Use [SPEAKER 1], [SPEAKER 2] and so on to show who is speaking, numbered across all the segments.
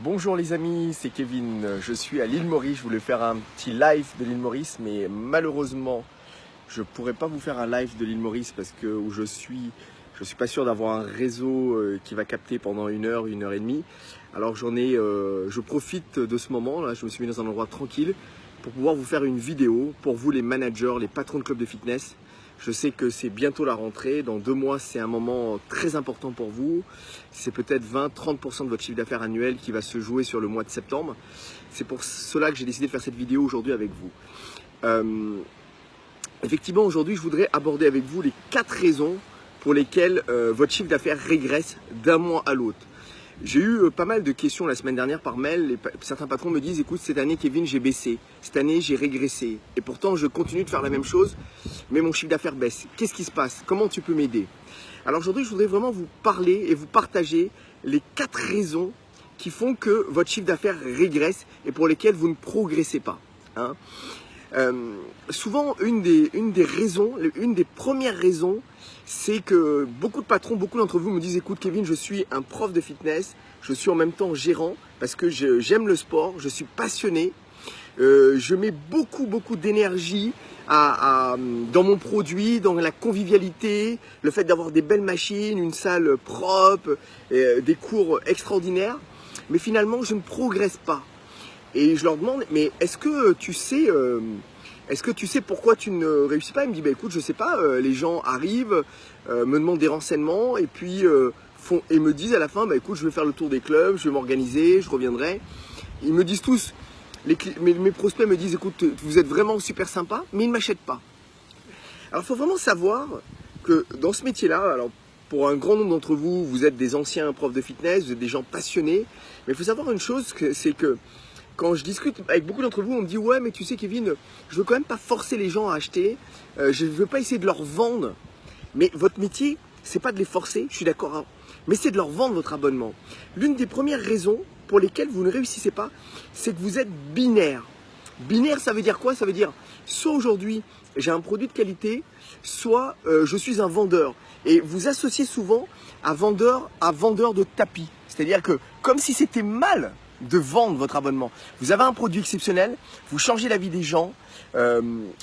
[SPEAKER 1] Bonjour les amis, c'est Kevin, je suis à l'île Maurice, je voulais faire un petit live de l'île Maurice, mais malheureusement je ne pourrais pas vous faire un live de l'île Maurice parce que où je suis pas sûr d'avoir un réseau qui va capter pendant une heure et demie. Alors je profite de ce moment, là je me suis mis dans un endroit tranquille pour pouvoir vous faire une vidéo pour vous les managers, les patrons de clubs de fitness. Je sais que c'est bientôt la rentrée, dans 2 mois c'est un moment très important pour vous. C'est peut-être 20-30% de votre chiffre d'affaires annuel qui va se jouer sur le mois de septembre. C'est pour cela que j'ai décidé de faire cette vidéo aujourd'hui avec vous. Effectivement, aujourd'hui je voudrais aborder avec vous les 4 raisons pour lesquelles votre chiffre d'affaires régresse d'un mois à l'autre. J'ai eu pas mal de questions la semaine dernière par mail. Certains patrons me disent « Écoute, cette année, Kevin, j'ai baissé. Cette année, j'ai régressé. Et pourtant, je continue de faire la même chose, mais mon chiffre d'affaires baisse. Qu'est-ce qui se passe? Comment tu peux m'aider ?» Alors aujourd'hui, je voudrais vraiment vous parler et vous partager les 4 raisons qui font que votre chiffre d'affaires régresse et pour lesquelles vous ne progressez pas. Souvent, une des premières raisons, c'est que beaucoup de patrons, beaucoup d'entre vous me disent « Écoute Kevin, je suis un prof de fitness, je suis en même temps gérant parce que j'aime le sport, je suis passionné, je mets beaucoup d'énergie dans mon produit, dans la convivialité, le fait d'avoir des belles machines, une salle propre, des cours extraordinaires, mais finalement je ne progresse pas. » Et je leur demande « Mais est-ce que tu sais pourquoi tu ne réussis pas ?» Il me dit « Écoute, je sais pas, les gens arrivent, me demandent des renseignements et puis me disent à la fin, écoute, je vais faire le tour des clubs, je vais m'organiser, je reviendrai. » Ils me disent tous, mes prospects me disent « Écoute, vous êtes vraiment super sympa, mais ils ne m'achètent pas. » Alors, il faut vraiment savoir que dans ce métier-là, alors pour un grand nombre d'entre vous, vous êtes des anciens profs de fitness, vous êtes des gens passionnés, mais il faut savoir une chose, c'est que quand je discute avec beaucoup d'entre vous, on me dit « Ouais, mais tu sais Kevin, je veux quand même pas forcer les gens à acheter, je veux pas essayer de leur vendre. » Mais votre métier, c'est pas de les forcer, je suis d'accord, hein, mais c'est de leur vendre votre abonnement. L'une des premières raisons pour lesquelles vous ne réussissez pas, c'est que vous êtes binaire. Binaire, ça veut dire quoi? Ça veut dire soit aujourd'hui j'ai un produit de qualité, soit je suis un vendeur. Et vous associez souvent à vendeur de tapis. C'est-à-dire que comme si c'était mal de vendre votre abonnement. Vous avez un produit exceptionnel, vous changez la vie des gens,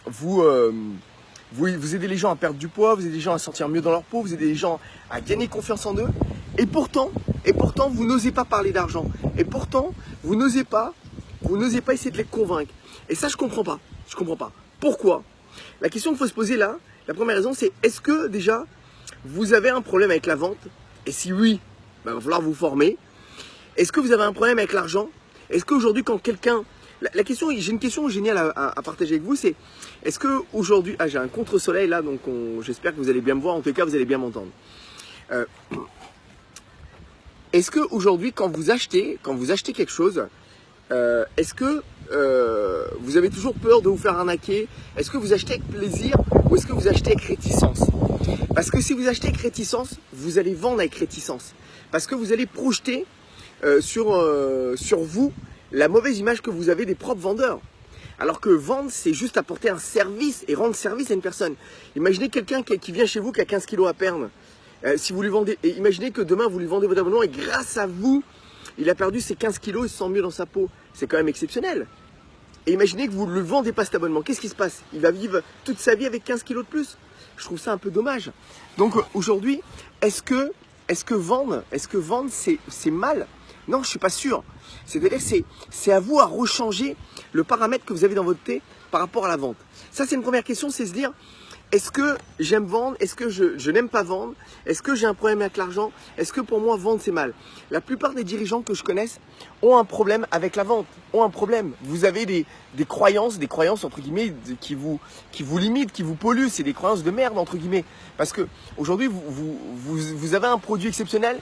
[SPEAKER 1] vous aidez les gens à perdre du poids, vous aidez les gens à se sentir mieux dans leur peau, vous aidez les gens à gagner confiance en eux. Et pourtant vous n'osez pas parler d'argent. Et pourtant, vous n'osez pas essayer de les convaincre. Et ça, je comprends pas. Je comprends pas. Pourquoi? La question qu'il faut se poser là, la première raison, c'est est-ce que déjà, vous avez un problème avec la vente? Et si oui, il va falloir vous former. Est-ce que vous avez un problème avec l'argent? Est-ce qu'aujourd'hui, quand quelqu'un... j'ai une question géniale à partager avec vous, c'est est-ce qu'aujourd'hui... Ah, j'ai un contre-soleil là, donc j'espère que vous allez bien me voir, en tout cas, vous allez bien m'entendre. Est-ce qu'aujourd'hui, quand vous achetez quelque chose, est-ce que vous avez toujours peur de vous faire arnaquer? Est-ce que vous achetez avec plaisir ou est-ce que vous achetez avec réticence? Parce que si vous achetez avec réticence, vous allez vendre avec réticence. Parce que vous allez projeter sur vous la mauvaise image que vous avez des propres vendeurs. Alors que vendre, c'est juste apporter un service et rendre service à une personne. Imaginez quelqu'un qui vient chez vous qui a 15 kilos à perdre. Si vous lui vendez, et imaginez que demain vous lui vendez votre abonnement et grâce à vous, il a perdu ses 15 kilos et se sent mieux dans sa peau. C'est quand même exceptionnel. Et imaginez que vous ne le vendez pas cet abonnement. Qu'est-ce qui se passe? Il va vivre toute sa vie avec 15 kilos de plus. Je trouve ça un peu dommage. Donc aujourd'hui, est-ce que vendre c'est mal? Non, je suis pas sûr. C'est-à-dire que c'est à vous à rechanger le paramètre que vous avez dans votre tête par rapport à la vente. Ça, c'est une première question, c'est se dire, est-ce que j'aime vendre? Est-ce que je n'aime pas vendre? Est-ce que j'ai un problème avec l'argent? Est-ce que pour moi, vendre, c'est mal? La plupart des dirigeants que je connaisse ont un problème avec la vente, ont un problème. Vous avez des croyances entre guillemets qui vous limitent, qui vous polluent. C'est des croyances de merde entre guillemets. Parce que aujourd'hui, vous avez un produit exceptionnel,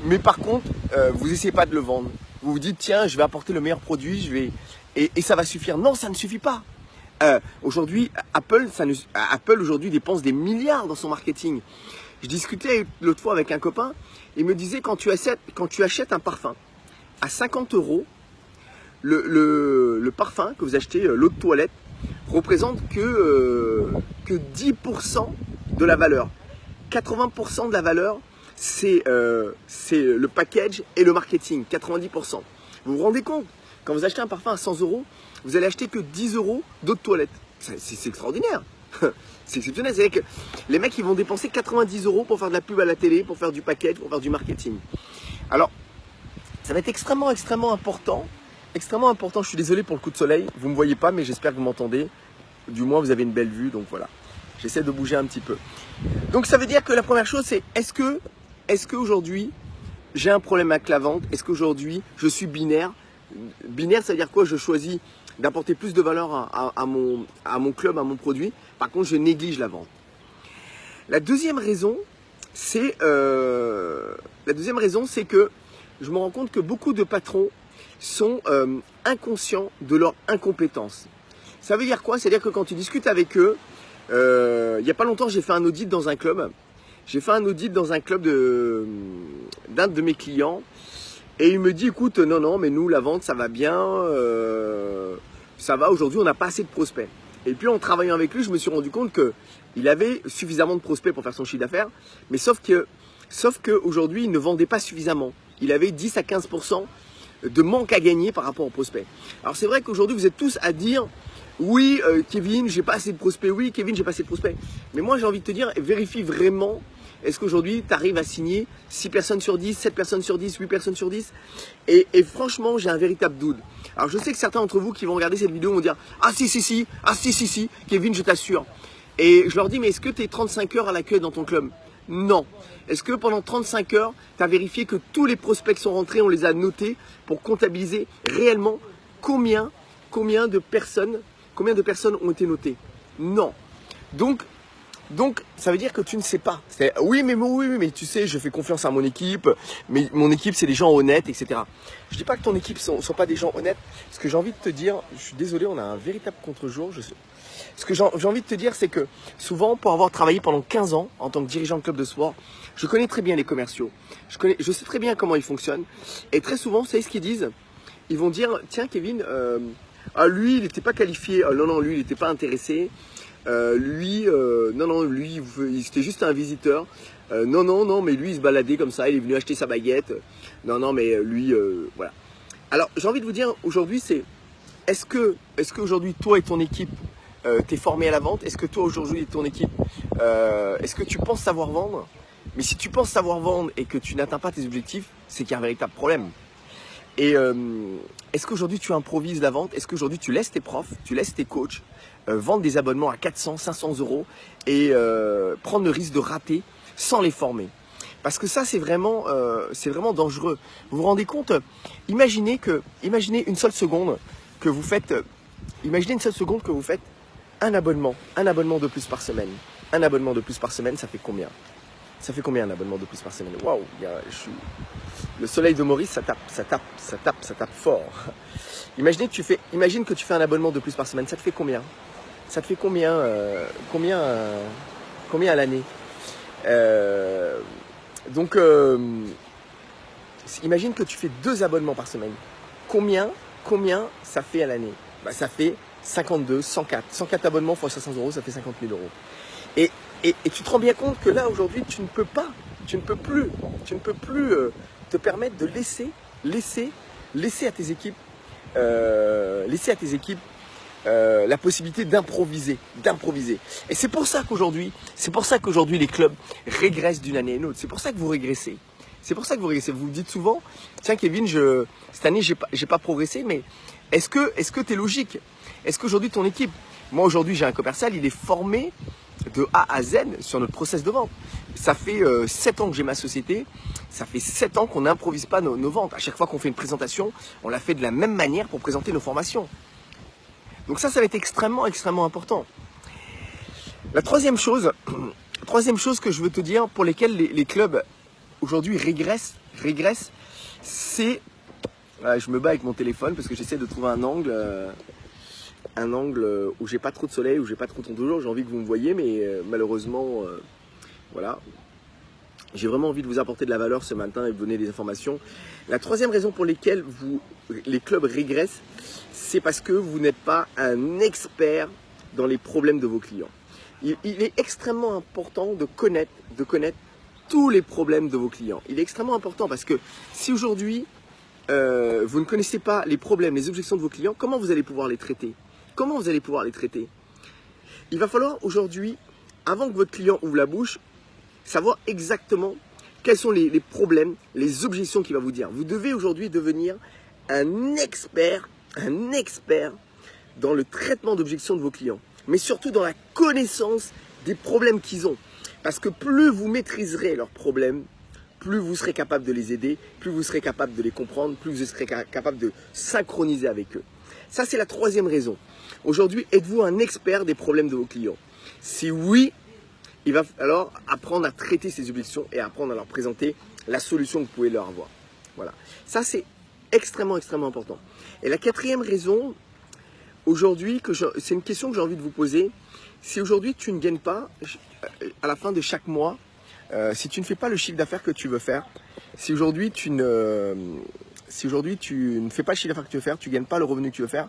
[SPEAKER 1] mais par contre, vous n'essayez pas de le vendre. Vous vous dites, tiens, je vais apporter le meilleur produit, et ça va suffire. Non, ça ne suffit pas. Aujourd'hui, Apple aujourd'hui dépense des milliards dans son marketing. Je discutais l'autre fois avec un copain, il me disait quand tu achètes un parfum à 50 €, le parfum que vous achetez, l'eau de toilette, représente que 10% de la valeur. 80% de la valeur, c'est le package et le marketing, 90%. Vous vous rendez compte? Quand vous achetez un parfum à 100 €, vous allez acheter que 10 € d'eau de toilette. C'est extraordinaire. C'est exceptionnel. C'est-à-dire que les mecs, ils vont dépenser 90 € pour faire de la pub à la télé, pour faire du package, pour faire du marketing. Alors, ça va être extrêmement important. Extrêmement important. Je suis désolé pour le coup de soleil. Vous ne me voyez pas, mais j'espère que vous m'entendez. Du moins, vous avez une belle vue. Donc voilà. J'essaie de bouger un petit peu. Donc ça veut dire que la première chose, c'est est-ce que aujourd'hui, j'ai un problème avec la vente? Est-ce qu'aujourd'hui, je suis binaire? Binaire, ça veut dire quoi? Je choisis d'apporter plus de valeur à mon club, à mon produit. Par contre, je néglige la vente. La deuxième raison, c'est que je me rends compte que beaucoup de patrons sont inconscients de leur incompétence. Ça veut dire quoi? C'est-à-dire que quand tu discutes avec eux, il n'y a pas longtemps, j'ai fait un audit dans un club. J'ai fait un audit dans un club d'un de mes clients. Et il me dit, écoute, non, mais nous, la vente, ça va bien. Ça va, aujourd'hui, on n'a pas assez de prospects. Et puis, en travaillant avec lui, je me suis rendu compte qu'il avait suffisamment de prospects pour faire son chiffre d'affaires. Mais sauf qu'aujourd'hui, il ne vendait pas suffisamment. Il avait 10 à 15% de manque à gagner par rapport aux prospects. Alors, c'est vrai qu'aujourd'hui, vous êtes tous à dire, oui, Kevin, j'ai pas assez de prospects. Oui, Kevin, j'ai pas assez de prospects. Mais moi, j'ai envie de te dire, vérifie vraiment. Est-ce qu'aujourd'hui, tu arrives à signer 6 personnes sur 10, 7 personnes sur 10, 8 personnes sur 10 et franchement, j'ai un véritable doute. Alors, je sais que certains d'entre vous qui vont regarder cette vidéo vont dire « Ah si, Kevin, je t'assure. » Et je leur dis « Mais est-ce que tu es 35 heures à l'accueil dans ton club ?» Non. Est-ce que pendant 35 heures, tu as vérifié que tous les prospects qui sont rentrés, on les a notés pour comptabiliser réellement combien de personnes ont été notées? Non. Donc, ça veut dire que tu ne sais pas. Oui, mais tu sais, je fais confiance à mon équipe. Mais mon équipe, c'est des gens honnêtes, etc. Je dis pas que ton équipe ne sont pas des gens honnêtes. Ce que j'ai envie de te dire, je suis désolé, on a un véritable contre-jour. Ce que j'ai envie de te dire, c'est que souvent, pour avoir travaillé pendant 15 ans en tant que dirigeant de club de sport, je connais très bien les commerciaux. Je sais très bien comment ils fonctionnent. Et très souvent, vous savez ce qu'ils disent? Ils vont dire, tiens, Kevin, lui, il n'était pas qualifié. Non, lui, il n'était pas intéressé. Lui, c'était juste un visiteur. Non, mais lui, il se baladait comme ça, il est venu acheter sa baguette. Non, mais lui, voilà. Alors, j'ai envie de vous dire, aujourd'hui, est-ce que aujourd'hui, toi et ton équipe, t'es formé à la vente? Est-ce que toi, aujourd'hui, et ton équipe, est-ce que tu penses savoir vendre? Mais si tu penses savoir vendre et que tu n'atteins pas tes objectifs, c'est qu'il y a un véritable problème. Et est-ce qu'aujourd'hui tu improvises la vente? Est-ce qu'aujourd'hui tu laisses tes profs, tu laisses tes coachs vendre des abonnements à 400, 500 € et prendre le risque de rater sans les former? Parce que ça c'est vraiment dangereux. Vous vous rendez compte? Imaginez une seule seconde que vous faites, un abonnement de plus par semaine. Un abonnement de plus par semaine, ça fait combien? Ça fait combien un abonnement de plus par semaine? Waouh, le soleil de Maurice, ça tape fort. Imagine que tu fais un abonnement de plus par semaine, ça te fait combien? Ça te fait combien à l'année? Imagine que tu fais 2 abonnements par semaine. Combien ça fait à l'année? Ça fait 52, 104. 104 abonnements fois 500 €, ça fait 50 000 €. Et tu te rends bien compte que là, aujourd'hui, tu ne peux plus te permettre de laisser à tes équipes, la possibilité d'improviser. Et c'est pour ça qu'aujourd'hui, les clubs régressent d'une année à une autre. C'est pour ça que vous régressez. Vous vous dites souvent, tiens Kevin, cette année, j'ai pas progressé, mais est-ce que tu es logique? Est-ce qu'aujourd'hui, ton équipe, moi aujourd'hui, j'ai un commercial, il est formé de A à Z sur notre process de vente. Ça fait 7 ans que j'ai ma société, ça fait 7 ans qu'on n'improvise pas nos ventes. À chaque fois qu'on fait une présentation, on la fait de la même manière pour présenter nos formations. Donc ça va être extrêmement important. La troisième chose que je veux te dire, pour lesquelles les clubs aujourd'hui régressent, c'est... je me bats avec mon téléphone parce que j'essaie de trouver un angle où j'ai pas trop de soleil, où j'ai pas trop de jour. J'ai envie que vous me voyez, mais malheureusement, voilà. J'ai vraiment envie de vous apporter de la valeur ce matin et vous donner des informations. La troisième raison pour laquelle les clubs régressent, c'est parce que vous n'êtes pas un expert dans les problèmes de vos clients. Il est extrêmement important de connaître tous les problèmes de vos clients. Il est extrêmement important parce que si aujourd'hui, vous ne connaissez pas les problèmes, les objections de vos clients, comment vous allez pouvoir les traiter? Comment vous allez pouvoir les traiter? Il va falloir aujourd'hui, avant que votre client ouvre la bouche, savoir exactement quels sont les problèmes, les objections qu'il va vous dire. Vous devez aujourd'hui devenir un expert dans le traitement d'objections de vos clients, mais surtout dans la connaissance des problèmes qu'ils ont. Parce que plus vous maîtriserez leurs problèmes, plus vous serez capable de les aider, plus vous serez capable de les comprendre, plus vous serez capable de synchroniser avec eux. Ça, c'est la troisième raison. Aujourd'hui, êtes-vous un expert des problèmes de vos clients? Si oui, il va alors apprendre à traiter ces objections et apprendre à leur présenter la solution que vous pouvez leur avoir. Voilà. Ça, c'est extrêmement important. Et la quatrième raison, aujourd'hui, c'est une question que j'ai envie de vous poser. Si aujourd'hui, tu ne gagnes pas, à la fin de chaque mois, si tu ne fais pas le chiffre d'affaires que tu veux faire, si aujourd'hui tu ne fais pas le chiffre d'affaires que tu veux faire, tu ne gagnes pas le revenu que tu veux faire,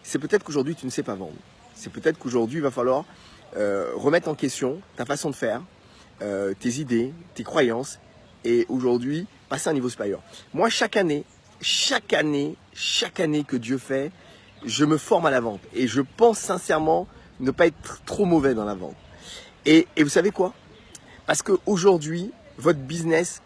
[SPEAKER 1] c'est peut-être qu'aujourd'hui tu ne sais pas vendre. C'est peut-être qu'aujourd'hui il va falloir remettre en question ta façon de faire, tes idées, tes croyances, et aujourd'hui passer à un niveau supérieur. Moi, chaque année que Dieu fait, je me forme à la vente et je pense sincèrement ne pas être trop mauvais dans la vente. Et vous savez quoi? Parce qu'aujourd'hui, votre business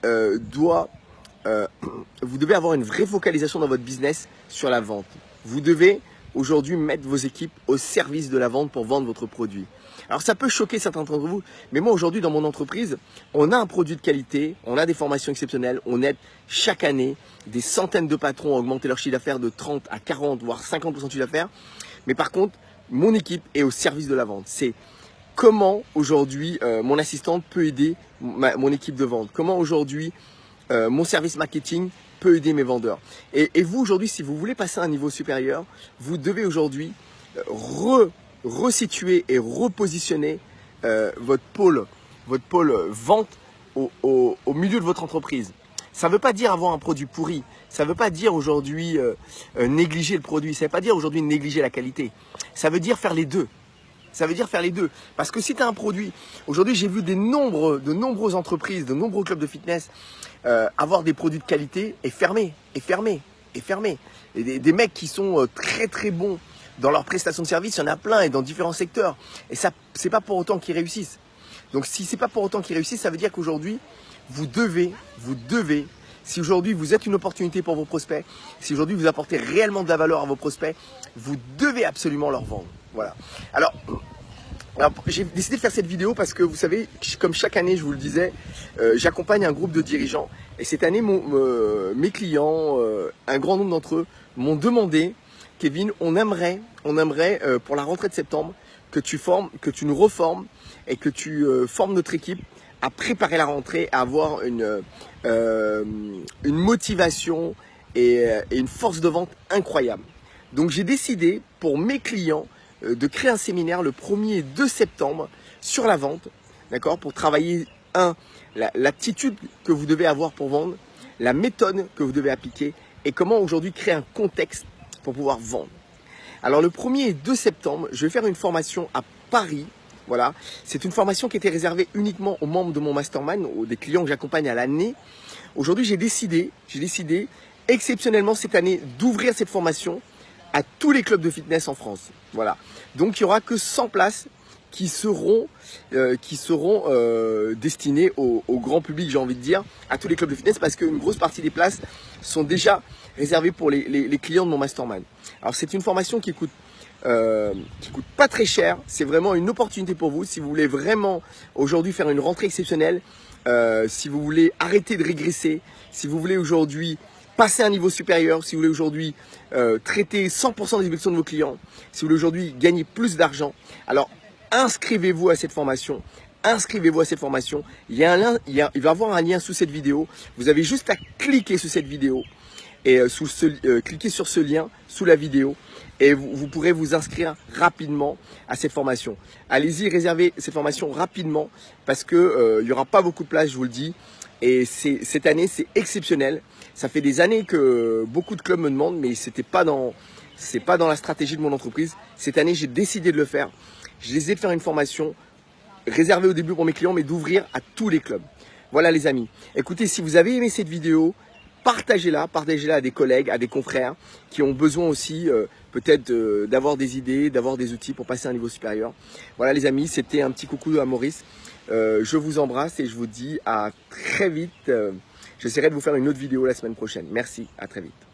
[SPEAKER 1] vous devez avoir une vraie focalisation dans votre business sur la vente. Vous devez aujourd'hui mettre vos équipes au service de la vente pour vendre votre produit. Alors ça peut choquer certains d'entre vous, mais moi aujourd'hui dans mon entreprise, on a un produit de qualité, on a des formations exceptionnelles, on aide chaque année des centaines de patrons à augmenter leur chiffre d'affaires de 30 à 40 voire 50% de chiffre d'affaires. Mais par contre, mon équipe est au service de la vente. C'est comment aujourd'hui mon assistante peut aider mon équipe de vente. Comment aujourd'hui mon service marketing peut aider mes vendeurs. Et vous aujourd'hui, si vous voulez passer à un niveau supérieur, vous devez aujourd'hui resituer et repositionner votre pôle vente au milieu de votre entreprise. Ça ne veut pas dire avoir un produit pourri. Ça ne veut pas dire aujourd'hui négliger le produit. Ça ne veut pas dire aujourd'hui négliger la qualité. Ça veut dire faire les deux. Ça veut dire faire les deux. Parce que si tu as un produit, aujourd'hui j'ai vu de nombreuses entreprises, de nombreux clubs de fitness avoir des produits de qualité et fermer. Des mecs qui sont très bons dans leur prestation de service, il y en a plein et dans différents secteurs. Et ça, c'est pas pour autant qu'ils réussissent. Donc si c'est pas pour autant qu'ils réussissent, ça veut dire qu'aujourd'hui, vous devez, si aujourd'hui vous êtes une opportunité pour vos prospects, si aujourd'hui vous apportez réellement de la valeur à vos prospects, vous devez absolument leur vendre. Voilà. Alors j'ai décidé de faire cette vidéo parce que vous savez, comme chaque année, je vous le disais, j'accompagne un groupe de dirigeants. Et cette année, mes clients, un grand nombre d'entre eux, m'ont demandé, Kevin, on aimerait pour la rentrée de septembre que tu nous reformes et que tu formes notre équipe à préparer la rentrée, à avoir une motivation et une force de vente incroyable. Donc j'ai décidé pour mes clients de créer un séminaire le 1er et 2 septembre sur la vente, d'accord, pour travailler l'attitude que vous devez avoir pour vendre, la méthode que vous devez appliquer et comment aujourd'hui créer un contexte pour pouvoir vendre. Alors le 1er et 2 septembre, je vais faire une formation à Paris. Voilà, c'est une formation qui était réservée uniquement aux membres de mon mastermind, des clients que j'accompagne à l'année. Aujourd'hui, j'ai décidé exceptionnellement cette année d'ouvrir cette formation à tous les clubs de fitness en France. Voilà. Donc il n'y aura que 100 places qui seront destinées au grand public, j'ai envie de dire, à tous les clubs de fitness, parce qu'une grosse partie des places sont déjà réservées pour les clients de mon mastermind. Alors c'est une formation qui coûte pas très cher. C'est vraiment une opportunité pour vous si vous voulez vraiment aujourd'hui faire une rentrée exceptionnelle, si vous voulez arrêter de régresser, si vous voulez aujourd'hui passer à un niveau supérieur, si vous voulez aujourd'hui traiter 100% des objections de vos clients, si vous voulez aujourd'hui gagner plus d'argent. Alors inscrivez-vous à cette formation. Inscrivez-vous à cette formation. Il va y avoir un lien sous cette vidéo. Vous avez juste à cliquer sur cette vidéo et cliquez sur ce lien sous la vidéo et vous pourrez vous inscrire rapidement à cette formation. Allez-y, réservez cette formation rapidement parce que il n'y aura pas beaucoup de place, je vous le dis. Et cette année, c'est exceptionnel. Ça fait des années que beaucoup de clubs me demandent, mais c'est pas dans la stratégie de mon entreprise. Cette année, j'ai décidé de le faire. J'ai décidé de faire une formation réservé au début pour mes clients, mais d'ouvrir à tous les clubs. Voilà les amis. Écoutez, si vous avez aimé cette vidéo, partagez-la à des collègues, à des confrères qui ont besoin aussi peut-être d'avoir des idées, d'avoir des outils pour passer à un niveau supérieur. Voilà les amis, c'était un petit coucou à Maurice. Je vous embrasse et je vous dis à très vite. J'essaierai de vous faire une autre vidéo la semaine prochaine. Merci, à très vite.